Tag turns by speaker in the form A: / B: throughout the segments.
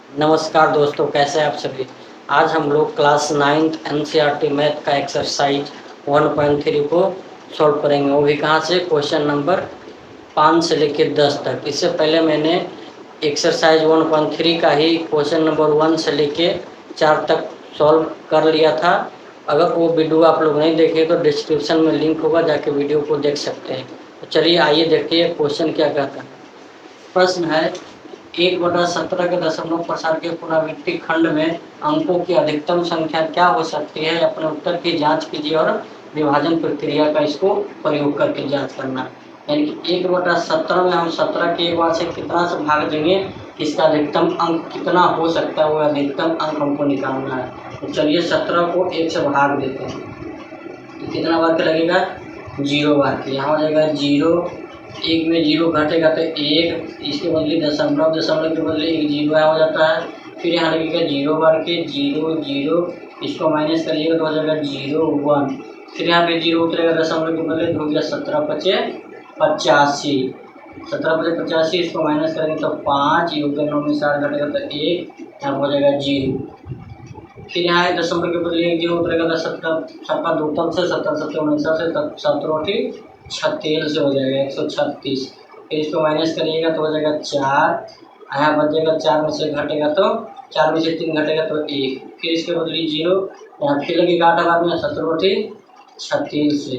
A: नमस्कार दोस्तों, कैसे हैं आप सभी। आज हम लोग क्लास 9th एनसीईआरटी मैथ का एक्सरसाइज 1.3 को सॉल्व करेंगे। वो भी कहाँ से, क्वेश्चन नंबर 5 से लेकर 10 तक। इससे पहले मैंने एक्सरसाइज 1.3 का ही क्वेश्चन नंबर 1 से लेके 4 तक सॉल्व कर लिया था। अगर वो वीडियो आप लोग नहीं देखे तो डिस्क्रिप्शन में लिंक होगा, जाके वीडियो को देख सकते हैं। तो चलिए आइए देखिए क्वेश्चन क्या कहता है। प्रश्न है, 1/17 के दशमलव प्रसार के पुनरावृत्ति खंड में अंकों की अधिकतम संख्या क्या हो सकती है। अपने उत्तर की जांच कीजिए और विभाजन प्रक्रिया का इसको प्रयोग करके जांच करना। यानी कि 1/17 में हम 17 के एक बार से कितना से भाग देंगे, इसका अधिकतम अंक कितना हो सकता है, वो अधिकतम अंक हमको निकालना है। तो चलिए 17 को 1 से भाग देते हैं। तो कितना बार के लगेगा, 0 बार के। यहाँ हो जाएगा 0, 1 में 0 घटेगा तो 1, इसके बदले दशमलव, दशमलव के बदले 1 0 यहाँ हो जाता है। फिर यहाँ लगेगा 0 बार के, 0 0, इसको माइनस करिएगा तो हो जाएगा 0 1। फिर यहाँ पे 0 उतरेगा दशमलव के बदले तो हो गया 17 पचे 85, 17 पचे 85, इसको माइनस करेंगे तो 5, योग 9 में 7 घटेगा तो 1, यहाँ हो जाएगा 0। फिर यहाँ है दशमलव के बदले 1 0 उतरेगा तो 17 छक्का 2 तल से 17 7 19 से 17 36 से हो जाएगा 136। फिर इसको माइनस करिएगा तो हो जाएगा 4, यहाँ बचेगा 4 में से घटेगा तो 4 में से 3 घटेगा तो 1। फिर इसके बदले 0, यहाँ फिर लगेगा 8 बाद में 17 से,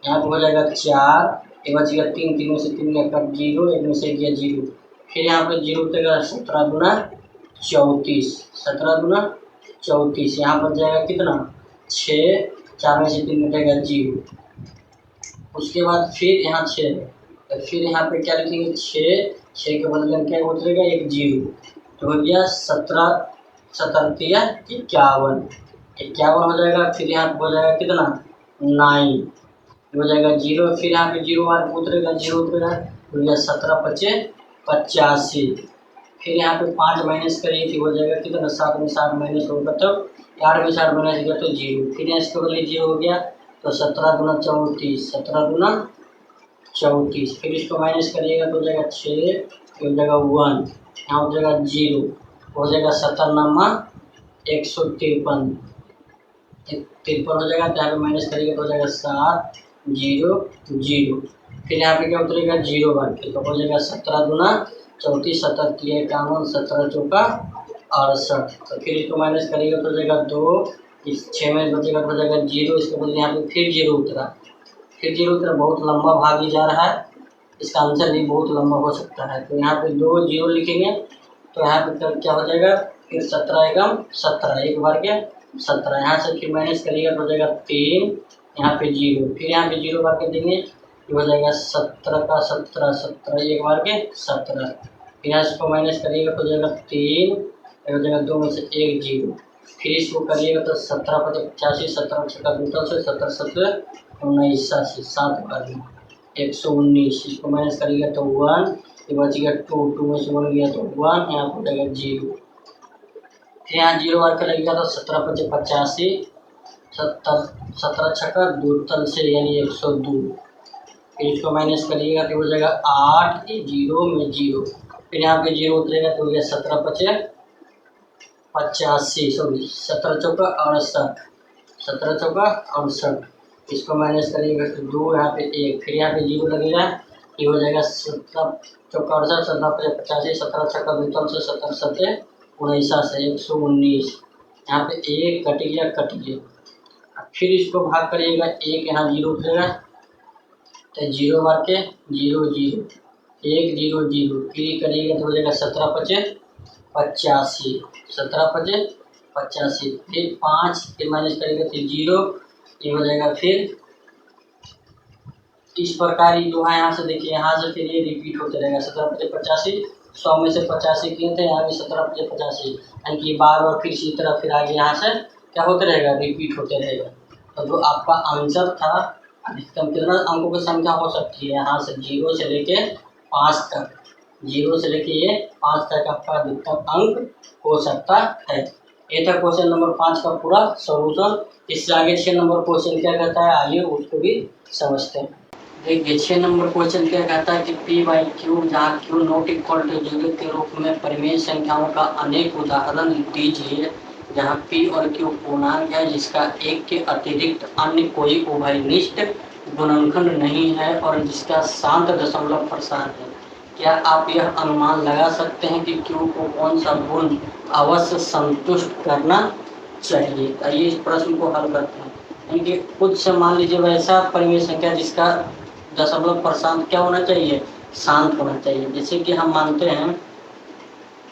A: यहाँ पर हो जाएगा 4, ये बचेगा 3, 3 में से 3 गया कट 0, 1 में से गया 0। फिर यहाँ पर 0 उतरेगा 17 दूना 34, 17 दूना 34, यहाँ पर जाएगा कितना 6, 4 में से 3 घटेगा 0। उसके बाद फिर यहाँ 6 है, तो फिर यहाँ पे क्या लिखेंगे 6 के बदले में क्या उतरेगा 1 0, तो हो गया 17 17 51, 51 हो जाएगा। फिर यहाँ पे हो जाएगा कितना 9, हो जाएगा 0। फिर यहाँ पे 0 बार उतरेगा, 0 उतरेगा तो हो गया 17 पचे 85। फिर यहाँ पे 5 माइनस करिए तो हो जाएगा कितना 7 में 7 माइनस होगा तो 8 में 7 माइनस होगा तो 0। फिर यहाँ इसके बदले 0 हो गया तो 17 दूना 34, 17 दूना 34। फिर इसको माइनस करिएगा तो हो जाएगा 6, हो जाएगा 1, यहाँ हो जाएगा 0, हो जाएगा 17 नामा 153, 53 हो जाएगा। तो यहाँ पे माइनस करिएगा तो हो जाएगा 7 0 0। फिर यहाँ पे क्या उतरेगा 0 बार के, तो हो जाएगा 17 दूना 34, 17 3 51, 17 चौका 68। तो फिर इसको माइनस करिएगा तो हो जाएगा 2, इस 6 में बचेगा तो हो जाएगा 0, इसके बदले यहाँ पे फिर 0 उतरा, फिर 0 उतरा, बहुत लंबा भागी जा रहा है, इसका आंसर भी बहुत लंबा हो सकता है। तो यहाँ पे 2 0 लिखेंगे तो यहाँ पे क्या हो जाएगा, फिर 17 एकम 17, एक बार के 17, यहाँ से फिर माइनस करिएगा तो हो जाएगा 3, यहाँ पे 0, फिर यहाँ पे 0 बार के देंगे तो हो जाएगा 17 का 17 17, एक बार के 17। फिर यहाँ इसको माइनस करिएगा तो हो जाएगा 3, हो जाएगा 2 में से 1 0। फिर इसको करिएगा तो 17 पचे 85, 17 छक्का 2 से 17 17 19 7 बार में 119। इसको माइनस करिएगा तो 1, ये बच गया 2, 2 में से 1 गया तो 1, यहाँ पर जाएगा 0। फिर यहाँ 0 बार का लगेगा तो 17 पचे 85, 17 छक्का 2 तल से यानी 102। फिर इसको माइनस करिएगा तो हो जाएगा 8, 0 में 0। फिर यहाँ पे 0 उतरेगा तो हो गया 17 पचे 85, सॉरी 17 चौका 68, 17 चौका 68। इसको माइनस करिएगा तो 2, यहाँ पे 1, फिर यहाँ पे 0 लगेगा, ये हो जाएगा 17 चौका 68, 17 पचे 85, 17 छक्का 2 से 17 सत्ते 19 से 119, यहाँ पे 1 कट गया। फिर इसको भाग करिएगा 1, यहाँ 0 उतरेगा तो 0 बार के 0 0 1 0 0, फिर करिएगा तो हो जाएगा 17 पचे 85, 17 पचे 85। फिर 5, फिर माइनस करेगा तो 0, ये हो जाएगा। फिर इस प्रकार ही जो है यहाँ से देखिए, यहाँ से फिर ये रिपीट होते रहेगा 17 पचे 85, 100 में से 85 किए थे, यहाँ भी 17 पचे 85, यानी कि बार बार फिर इसी तरह फिर आगे यहाँ से क्या होते रहेगा, रिपीट होते रहेगा। तो जो आपका आंसर था, अधिकतम कितना अंकों की संख्या हो सकती है, यहाँ से 0 से लेके 5 तक, 0 से लेके ये 5 तक आपका अधिकतम अंक हो सकता है। ये था क्वेश्चन नंबर 5 का पूरा सॉल्यूशन। इससे आगे 6 नंबर क्वेश्चन क्या कहता है, आइए उसको भी समझते हैं। देखिए 6 नंबर क्वेश्चन क्या कहता है कि पी बाई क्यू जहाँ क्यू नॉट इक्वल टू 0 के रूप में परिमेय संख्याओं का अनेक उदाहरण दीजिए जहाँ पी और क्यू पूर्णांक है जिसका एक के अतिरिक्त अन्य कोई उभयनिष्ठ गुणनखंड नहीं है और जिसका शांत दशमलव प्रसार है। क्या आप यह अनुमान लगा सकते हैं कि क्यू को कौन सा गुण अवश्य संतुष्ट करना चाहिए? आइए इस प्रश्न को हल करते हैं। यानी कि कुछ से मान लीजिए वैसा परिमेय संख्या जिसका दशमलव प्रशांत क्या होना चाहिए? शांत होना चाहिए। जैसे कि हम मानते हैं,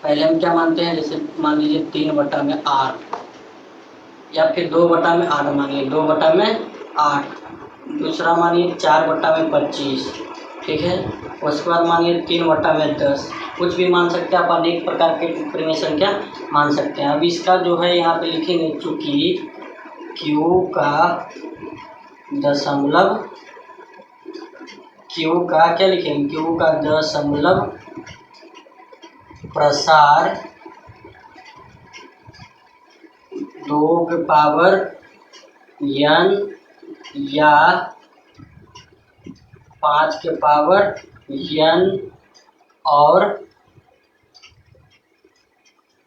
A: पहले हम क्या मानते हैं, जैसे मान लीजिए 3/8 या फिर 2/8 मानिए, 2/8। दूसरा मानिए 4/25, ठीक है। उसके बाद मानिए 3/10। कुछ भी मान सकते हैं आप, अनेक प्रकार के परिमेय संख्या मान सकते हैं। अब इसका जो है यहाँ पे लिखेंगे, चूंकि क्यू का दशमलव, क्यू का क्या लिखेंगे, क्यू का दशमलव प्रसार 2 के पावर n या 5 के पावर n और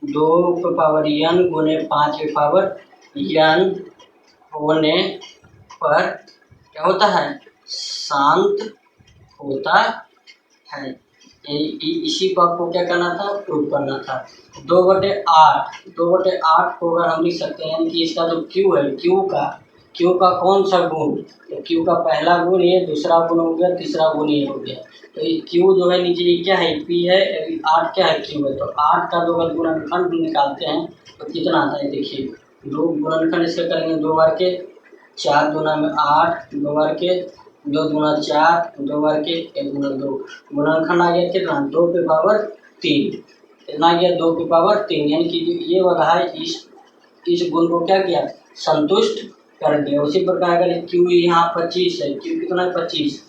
A: 2 के पावर n गुने 5 के पावर n होने पर क्या होता है? शांत होता है। इसी को आपको क्या करना था? प्रूव करना था। 2/8 को अगर हम लिख सकते हैं कि इसका जो क्यू है, क्यू का कौन सा गुण, तो क्यू का पहला गुण ये, दूसरा गुण हो गया, तीसरा गुण ये हो गया। तो ये क्यू जो है नीचे क्या है? पी है, 8 क्या है? क्यू है। तो 8 का जो अगर गुणनखंड निकालते हैं तो कितना आता है? देखिए, 2 गुणनखंड इसका करेंगे, 2 बार के 4 दूना में 8, 2 बार के 2 दूना 4, 2 बार के 1 दूना 2। गुणनखंड आ गया कितना? 2 के पावर 3। कितना आ गया? 2 के पावर 3। यानी कि ये वाला है, इस गुण को क्या किया? संतुष्ट कर दिया। उसी प्रकार अगर क्यू यहाँ 25 है, क्यू कितना है? 25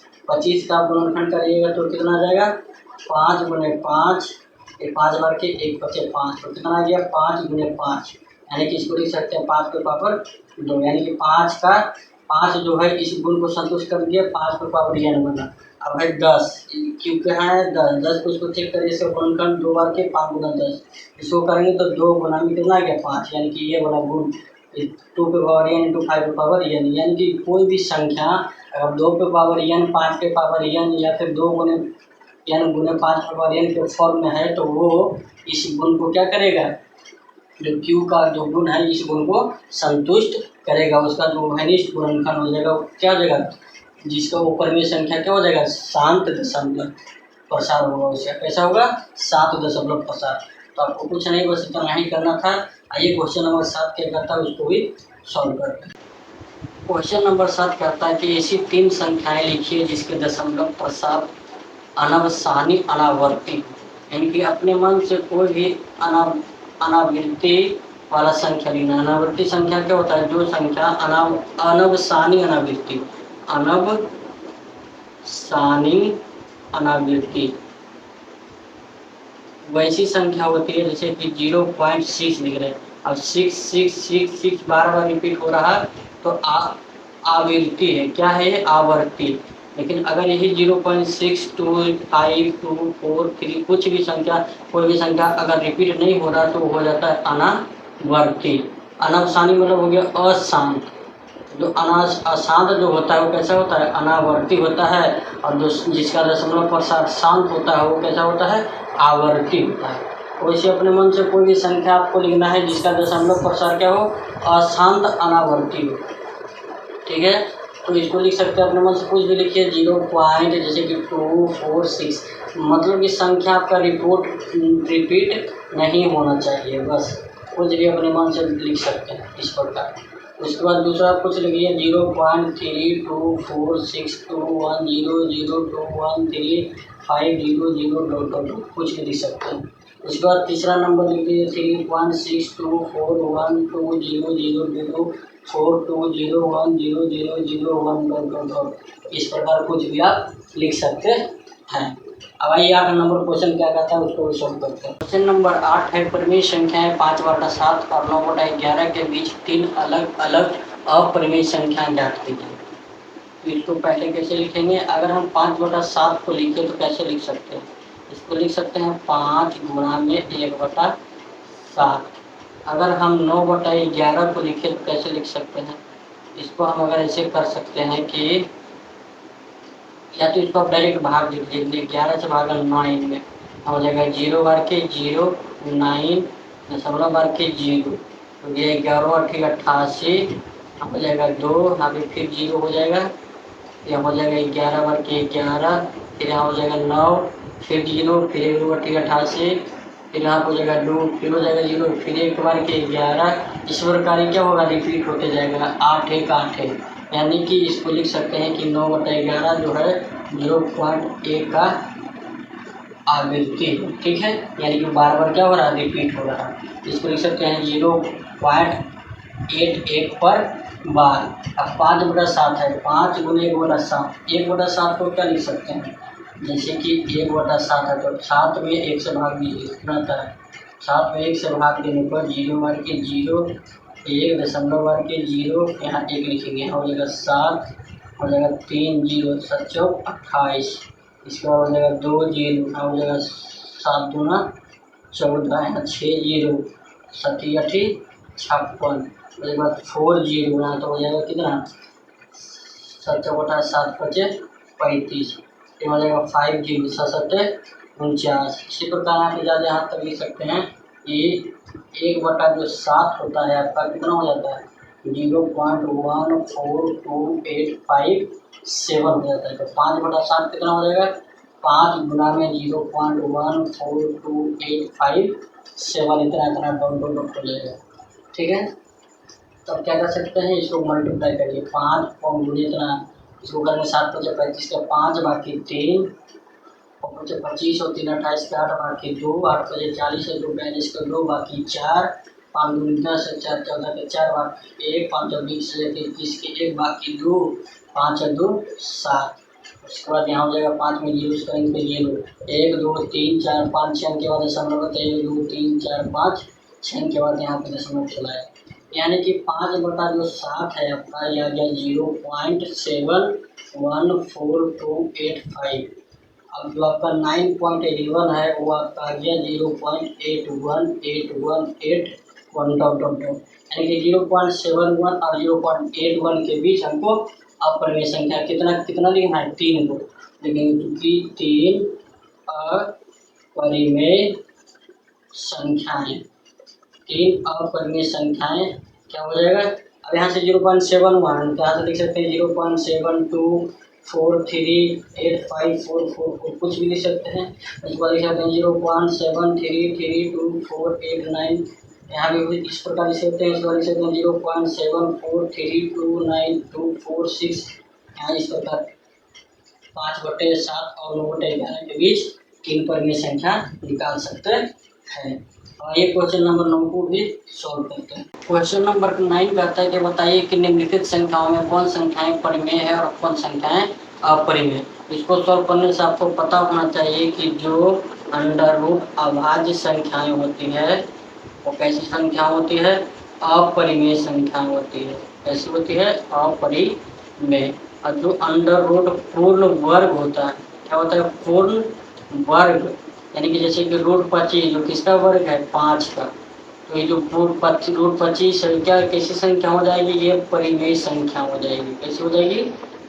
A: का गुणनखंड करिएगा तो कितना आ जाएगा? 5 गुने 5, 5 बार के 1 बचे 5, तो कितना आ गया? 5 गुने 5, यानी कि इसको लिख सकते हैं 5 के पावर 2। यानी कि 5 जो है इस गुण को संतुष्ट कर दिया, 5 के पावर n बना। अब है 10, क्यों कहाँ है? 10 को इसको चेक करिए, इसका गुणनखंड 2 बार के 5 गुना 10, इसको करेंगे तो 2 गुना में कितना आ गया? 5। यानी कि ये वाला गुण 2 के पावर n इंटू 5 के पावर n, यानी कि कोई भी संख्या अगर 2 के पावर n, 5 के पावर n या फिर 2 गुने n गुने 5 के पावर n के फॉर्म में है तो वो इस गुण को क्या करेगा? जो क्यू का जो गुण है इस गुण को संतुष्ट करेगा। उसका जो घनिष्ठ गुणनखंड हो जाएगा क्या हो जाएगा? जिसका वो परिमेय संख्या क्या हो जाएगा? शांत दशमलव प्रसार होगा। उसका कैसा होगा? शांत दशमलव प्रसार। तो आपको कुछ नहीं, बस इतना ही करना था। आइए क्वेश्चन नंबर 7 क्या करता है उसको भी सॉल्व करते हैं। क्वेश्चन नंबर 7 कहता है कि ऐसी 3 संख्याएं लिखिए जिसके दशमलव प्रसार अनवसानी अनावर्ती, यानी कि अपने मन से कोई भी अनावृत्ति वाला संख्या लेना। अनावृत्ति संख्या क्या होता है? जो संख्या अनवसानी अनावृत्ति, अनवसानी अनावृत्ति वैसी संख्या होती है जैसे कि 0.6 लिख रहे हैं। अब 6 बार बार रिपीट हो रहा है तो आवृत्ति है। क्या है ये? आवर्ती। लेकिन अगर यही 0.6, 2, 5, 2, 4, 3 कुछ भी संख्या, कोई भी संख्या अगर रिपीट नहीं हो रहा तो हो जाता है अनावर्ती। अनवसानी मतलब हो गया अशांत। जो अशांत जो होता है वो कैसा होता है? अनावर्ती होता है। और जो जिसका दशमलव प्रसार शांत होता है वो कैसा होता है? आवर्ती होता है। वैसे अपने मन से कोई भी संख्या आपको लिखना है जिसका दशमलव प्रसार क्या हो? अशांत अनावर्ती हो, ठीक है। तो इसको लिख सकते हैं अपने मन से कुछ भी लिखिए, 0 जैसे कि 2, 4, 6, मतलब इस संख्या आपका रिपीट नहीं होना चाहिए। बस कुछ भी अपने मन से लिख सकते हैं इस प्रकार। उसके बाद दूसरा कुछ लिखिए 0.32462100213500 कुछ भी लिख सकते हैं। उसके बाद तीसरा नंबर लिख लीजिए 3.624120042010001000 इस प्रकार कुछ भी आप लिख सकते हैं। अब आइए 8 नंबर क्वेश्चन क्या कहता है उसको भी सॉल्व करते हैं। क्वेश्चन नंबर 8 है, परिमेय संख्याएं 5/7 और 9/11 के बीच 3 अलग अलग अपरिमेय संख्याएं ज्ञात कीजिए। तो इसको पहले कैसे लिखेंगे, अगर हम 5/7 को लिखे तो कैसे लिख सकते हैं, इसको लिख सकते हैं 5 गुणा में 1/7। अगर हम 9/11 को लिखे तो कैसे लिख सकते हैं, इसको हम अगर ऐसे कर सकते हैं कि या तो इसको आप डायरेक्ट भाग दीजिए, 11 से भागा 9 में हो जाएगा 0 बार के 0, 9 दशमलव बार के 0, तो ये 11 8 88 हो जाएगा 2, यहाँ पे फिर 0 हो जाएगा, यह हो जाएगा 11 बार के 11, फिर यहाँ हो जाएगा 9, फिर 0, फिर 1 8 88, फिर यहाँ हो जाएगा 2, फिर हो जाएगा 0, फिर 1 बार के 11। इस प्रकार क्या होगा, रिपीट होते जाएगा 8 1 8 1, यानी कि इसको लिख सकते हैं कि 9/11 जो है 0.1 का आवृत्ति, ठीक है, यानी कि बार बार क्या हो रहा है, रिपीट हो रहा है। इसको लिख सकते हैं 0.81 पर बार। अब 5/7 है, 5 गुणे 1/7, 1/7 को क्या लिख सकते हैं, जैसे कि 1/7 है तो 7 में 1 से भाग दीजिए, कितना आता है, 7 में 1 से भाग देने पर 0 बार के 0, 1 दशमलव बार के 0, यहाँ 1 लिखेंगे, हो जाएगा 7, हो जाएगा 3 0 7 चौक 28, इसके बाद हो जाएगा 2 0, हो जाएगा 7 दूना 14, यहाँ 6 0 7 8 56, उसके बाद 4 0, यहाँ तो हो जाएगा कितना 7 चौक 7 5 35, ये हो जाएगा 5 0 7 49। इसी प्रकार यहाँ पे ज़्यादा यहाँ तक लिख सकते हैं कि 1/7 होता है आपका कितना हो जाता है 0.14285 हो जाता है, तो 5/7 कितना हो जाएगा, 5 गुना में 0.14285 इतना इतना डॉट हो जाएगा, ठीक है। तो अब क्या कर सकते हैं, इसको मल्टीप्लाई करिए, 5 गुणे इतना, इसको करने 7 5 35 का 5 बाकी 3 और 5 25 और 3 28 का 8 बाकी 2, 8 5 40 और 2 42 का 2 बाकी 4, 5 दूनी 10 और 4 14 के 4 बाकी 1, 5 और 20 से 21 के 1 बाकी 2, 5 और 2 7। उसके बाद यहाँ हो जाएगा 5 में 0 करेंगे 0, 1 2 3 4 5 6 के बाद दशमलव, 1 2 3 4 5 6 के बाद यहाँ पे दशमलव चलाए, यानी कि 5/7 है आपका, यह आ गया 0.714285। अब जो आपका 9.11 है वो आपका आ गया 0.81818 डॉट डॉट डॉट, यानी कि 0.71 और 0.81 के बीच हमको अपरिमेय संख्या कितना कितना लिखना है, 3 को लेकिन क्योंकि 3 अपरिमेय संख्याएं, 3 अपरिमेय संख्याएं क्या हो जाएगा। अब यहाँ से 0.71 तो यहाँ से लिख सकते हैं 0.72438544 कुछ भी लिख सकते हैं, उसके बाद लिख सकते हैं 0.73324889, यहाँ भी इस प्रकार लिख सकते हैं, इस बार लिख सकते हैं 0.74329246, यहाँ इस प्रकार 5/7 और 9/11 के बीच 3 परिमेय संख्या निकाल सकते हैं। ये क्वेश्चन नंबर 9 को भी सॉल्व करते हैं। क्वेश्चन नंबर 9 कहता है कि बताइए कि निम्नलिखित संख्याओं में कौन संख्याएं परिमेय है और कौन संख्याएं अपरिमेय। इसको सॉल्व करने से आपको पता होना चाहिए कि जो अंडर रूट अभाज्य संख्याएं होती है वो कैसी संख्या होती है, अपरिमेय संख्या होती है। कैसी होती है, अपरिमेय। और जो अंडर रूट पूर्ण वर्ग होता है, क्या होता है, पूर्ण वर्ग, यानी कि जैसे कि रूट 25 जो किसका वर्ग है, 5 का, तो ये जो रूट 25 संख्या कैसी संख्या हो जाएगी, ये परिमेय संख्या हो जाएगी। कैसी हो जाएगी,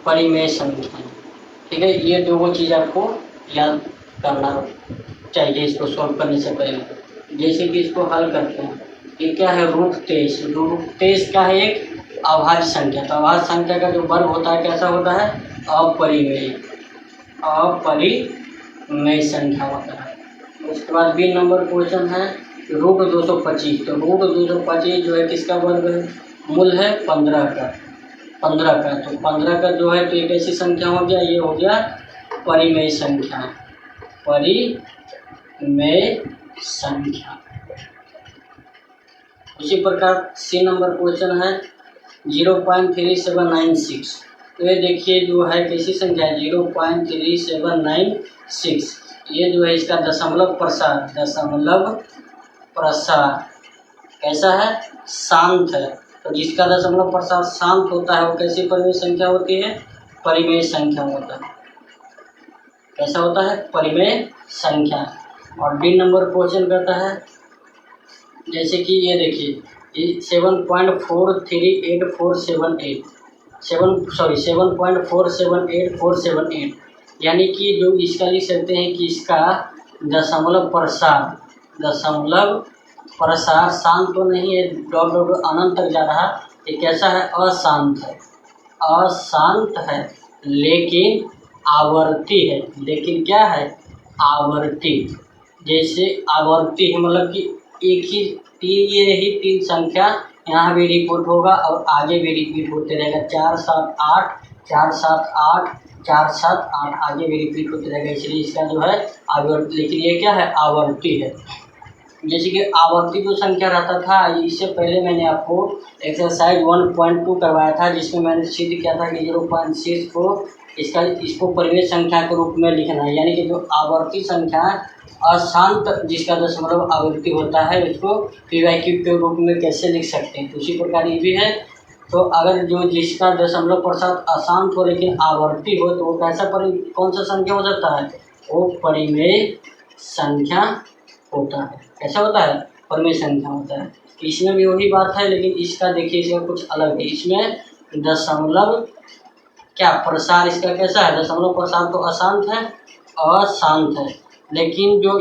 A: परिमेय संख्या, ठीक है। ये दो चीज़ आपको याद करना चाहिए इसको सॉल्व करने से पहले। जैसे कि इसको हल करते हैं, ये क्या है, रूट 23, रूट 23 का है एक अभाज्य संख्या, तो अभाज्य संख्या का जो वर्ग होता है कैसा होता है, अपरिमेय, अपरिमेय संख्या होता है। उसके बाद बी नंबर क्वेश्चन है रूट 225, तो रूट 225 जो है किसका वर्ग है, मूल है 15 का, तो 15 का जो है तो एक ऐसी संख्या हो गया, ये हो गया परिमेय संख्या, परिमेय संख्या। उसी प्रकार सी नंबर क्वेश्चन है 0.3796, तो ये देखिए जो है कैसी संख्या है, 0.3796, ये जो है इसका दशमलव प्रसार कैसा है, शांत है। तो जिसका दशमलव प्रसार शांत होता है वो कैसी परिमेय संख्या होती है, परिमेय संख्या होता है। कैसा होता है? परिमेय संख्या। और डी नंबर क्वेश्चन कहता है, जैसे कि ये देखिए, ये 7.438478 7.478478 यानी कि जो इसका लिख सकते हैं कि इसका दशमलव प्रसार शांत तो नहीं है, डॉट डॉट अनंत तक जा रहा। ये कैसा है? अशांत है लेकिन आवर्ती है। लेकिन क्या है? आवर्ती। जैसे आवर्ती है मतलब कि एक ही तीन संख्या यहाँ भी रिपीट होगा और आगे भी रिपीट होते रहेगा। 4 7 8 4 7 8 4 7 8 आगे भी रिपीट होते रहेगा, इसलिए इसका जो है आवर्ती। लेकिन ये क्या है? आवर्ती है। जैसे कि आवर्ती जो संख्या रहता था, इससे पहले मैंने आपको एक्सरसाइज 1.2 करवाया था, जिसमें मैंने सिद्ध किया था कि 0.6 को इसको परिमेय संख्या के रूप में लिखना है। यानी कि जो आवर्ती संख्या अशांत जिसका दशमलव आवर्ती होता है, उसको PYQ के रूप में कैसे लिख सकते हैं, तो उसी प्रकार ये भी है। तो अगर जो जिसका दशमलव प्रसार अशांत हो लेकिन आवर्ती हो, तो वो कौन सा संख्या हो सकता है? वो परिमेय संख्या होता है। कैसा होता है? परिमेय संख्या होता है। इसमें भी वही बात है, लेकिन इसका देखिए, इसका कुछ अलग है। इसमें दशमलव क्या प्रसार इसका कैसा है? दशमलव प्रसार तो अशांत है, लेकिन जो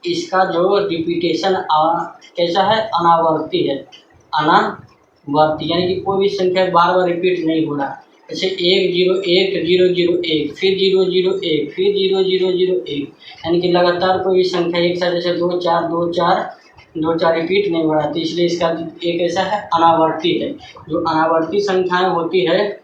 A: इसका जो रिपीटेशन कैसा है? अनावर्ती है। अनावर्ती यानी कि कोई भी संख्या बार बार रिपीट नहीं हो रहा। जैसे 1 0 1 0 0 1 फिर 0 0 1 फिर 0 0 0 1, यानी कि लगातार कोई भी संख्या एक साथ जैसे 2 4 2 4 2 4 रिपीट नहीं हो रहा, तो इसलिए इसका एक ऐसा है अनावर्ती है। जो अनावर्ती संख्याएं होती है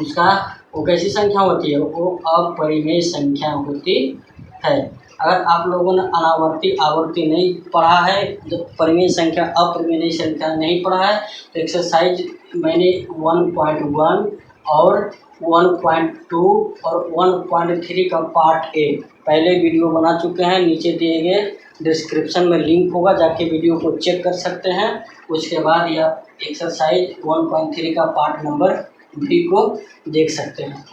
A: उसका वो कैसी संख्या होती है? वो अपरिमेय संख्या होती है। अगर आप लोगों ने अनावर्ती आवर्ती नहीं पढ़ा है, जब परिमेय संख्या अपरिमेय संख्या नहीं पढ़ा है, तो एक्सरसाइज मैंने 1.1 और 1.2 और 1.3 का पार्ट ए पहले वीडियो बना चुके हैं। नीचे दिए गए डिस्क्रिप्शन में लिंक होगा, जाके वीडियो को चेक कर सकते हैं। उसके बाद यह एक्सरसाइज 1.3 का पार्ट नंबर भी को देख सकते हैं।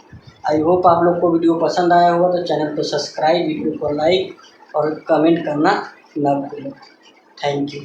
A: आई होप आप लोग को वीडियो पसंद आया होगा, तो चैनल को सब्सक्राइब, वीडियो को लाइक और कमेंट करना ना भूलें। Thank you.